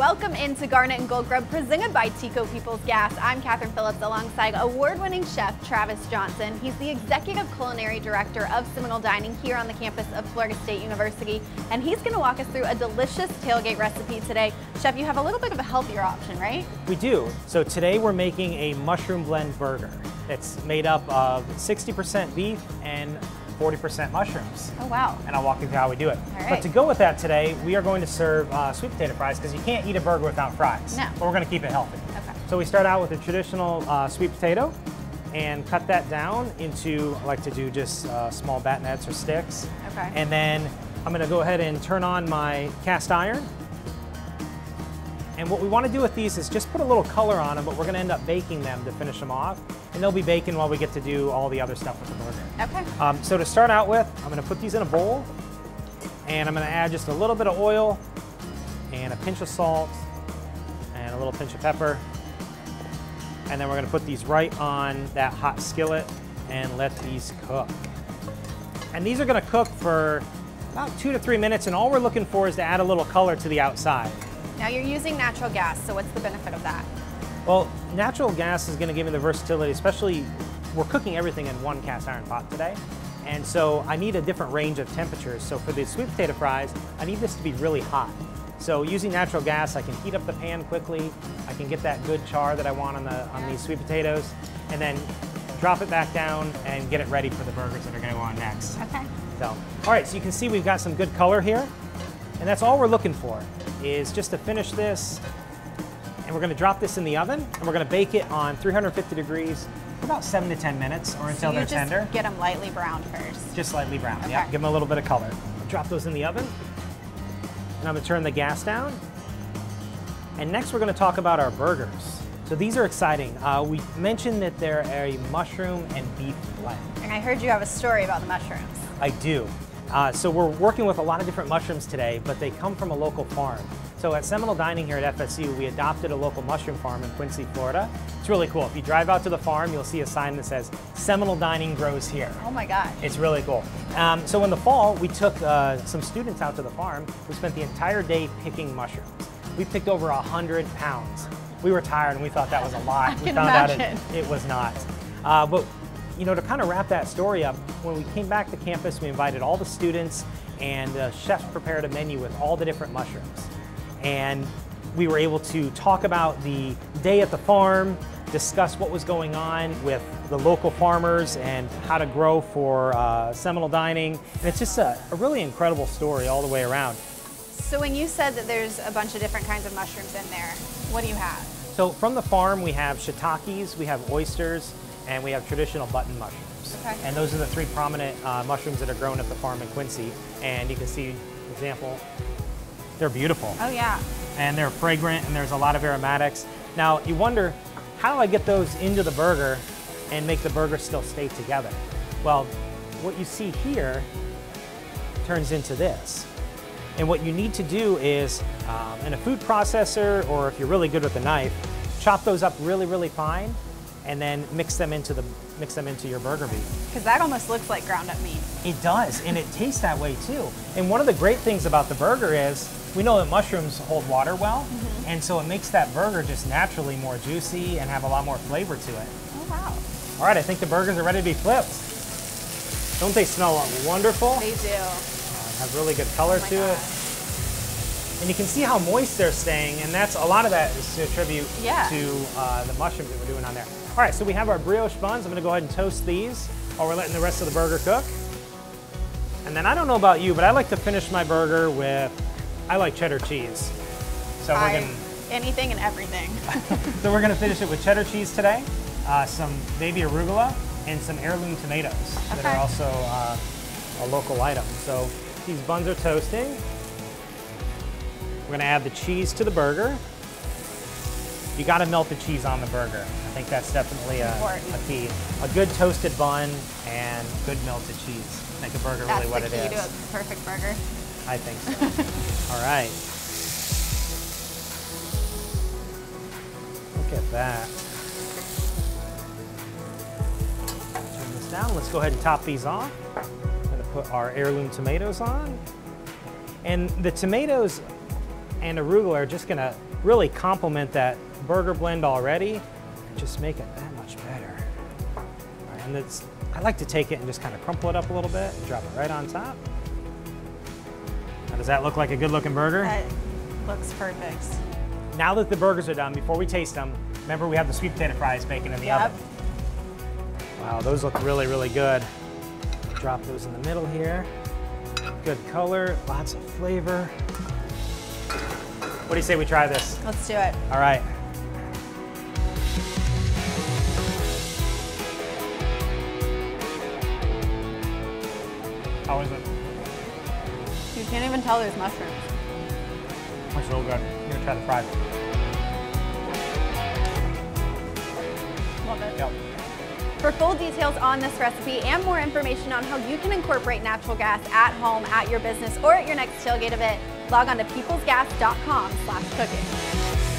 Welcome into Garnet Gold Grub, presented by TECO People's Gas. I'm Catherine Phillips alongside award-winning chef Travis Johnson. He's the Executive Culinary Director of Seminole Dining here on the campus of Florida State University, and he's going to walk us through a delicious tailgate recipe today. Chef, you have a little bit of a healthier option, right? We do. So today we're making a mushroom blend burger. It's made up of 60% beef and 40% mushrooms. Oh, wow. And I'll walk you through how we do it. All right. But to go with that today, we are going to serve sweet potato fries because you can't eat a burger without fries. No. But we're going to keep it healthy. Okay. So we start out with a traditional sweet potato and cut that down into, I like to do just small batonets or sticks. Okay. And then I'm going to go ahead and turn on my cast iron. And what we want to do with these is just put a little color on them, but we're going to end up baking them to finish them off. And they'll be baking while we get to do all the other stuff with the burger. Okay. So to start out with, I'm going to put these in a bowl, and I'm going to add just a little bit of oil, and a pinch of salt, and a little pinch of pepper. And then we're going to put these right on that hot skillet and let these cook. And these are going to cook for about 2 to 3 minutes, and all we're looking for is to add a little color to the outside. Now you're using natural gas, so what's the benefit of that? Well, natural gas is going to give me the versatility, especially we're cooking everything in one cast iron pot today. And so I need a different range of temperatures. So for the sweet potato fries, I need this to be really hot. So using natural gas, I can heat up the pan quickly. I can get that good char that I want on these sweet potatoes, and then drop it back down and get it ready for the burgers that are going to go on next. Okay. So, all right, so you can see we've got some good color here. And that's all we're looking for, is just to finish this. And we're going to drop this in the oven, and we're going to bake it on 350 degrees for about 7 to 10 minutes, or until they're tender. Just get them lightly browned first. Just lightly browned, Okay. yeah. Give them a little bit of color. Drop those in the oven, and I'm going to turn the gas down. And next we're going to talk about our burgers. So these are exciting. We mentioned that they're a mushroom and beef blend. And I heard you have a story about the mushrooms. I do. So we're working with a lot of different mushrooms today, but they come from a local farm. So at Seminole Dining here at FSU, we adopted a local mushroom farm in Quincy, Florida. It's really cool. If you drive out to the farm, you'll see a sign that says, Seminole Dining grows here. Oh my gosh. It's really cool. So in the fall, we took some students out to the farm who spent the entire day picking mushrooms. We picked over 100 pounds. We were tired and we thought that was a lot. We found out it was not. But you know, to kind of wrap that story up, when we came back to campus, we invited all the students, and the chefs prepared a menu with all the different mushrooms. And we were able to talk about the day at the farm, discuss what was going on with the local farmers and how to grow for Seminole Dining. And it's just a really incredible story all the way around. So when you said that there's a bunch of different kinds of mushrooms in there, what do you have? So from the farm, we have shiitakes, we have oysters, and we have traditional button mushrooms. Okay. And those are the 3 prominent mushrooms that are grown at the farm in Quincy. And you can see, for example, they're beautiful. Oh yeah. And they're fragrant, and there's a lot of aromatics. Now, you wonder, how do I get those into the burger and make the burger still stay together? Well, what you see here turns into this. And what you need to do is, in a food processor, or if you're really good with a knife, chop those up really, really fine, and then mix them into your burger meat. Because that almost looks like ground up meat. It does, and it tastes that way too. And one of the great things about the burger is, we know that mushrooms hold water well, and so it makes that burger just naturally more juicy and have a lot more flavor to it. Oh wow. All right, I think the burgers are ready to be flipped. Don't they smell wonderful? They do. Have really good color to it. And you can see how moist they're staying, and that's a lot of that is to attribute to the mushrooms that we're doing on there. All right, so we have our brioche buns. I'm going to go ahead and toast these while we're letting the rest of the burger cook. And then I don't know about you, but I like to finish my burger with, I like cheddar cheese. So we're going anything and everything. So we're going to finish it with cheddar cheese today, some baby arugula, and some heirloom tomatoes that are also a local item. So these buns are toasting. We're going to add the cheese to the burger. You got to melt the cheese on the burger. I think that's definitely a key. A good toasted bun and good melted cheese make a burger really what it is. That's the key to a perfect burger. I think so. All right. Look at that. Turn this down. Let's go ahead and top these off. I'm going to put our heirloom tomatoes on. And the tomatoes and arugula are just going to really complement that burger blend already and just make it that much better. All right, and I like to take it and just kind of crumple it up a little bit and drop it right on top. Now, does that look like a good looking burger? That looks perfect. Now that the burgers are done, before we taste them, remember we have the sweet potato fries baking in the oven. Wow, those look really, really good. Drop those in the middle here. Good color, lots of flavor. What do you say we try this? Let's do it. All right. How is it? You can't even tell there's mushrooms. It's so good. I'm gonna try the fries. Love it. Yep. For full details on this recipe and more information on how you can incorporate natural gas at home, at your business, or at your next tailgate event, log on to peoplesgas.com/cooking.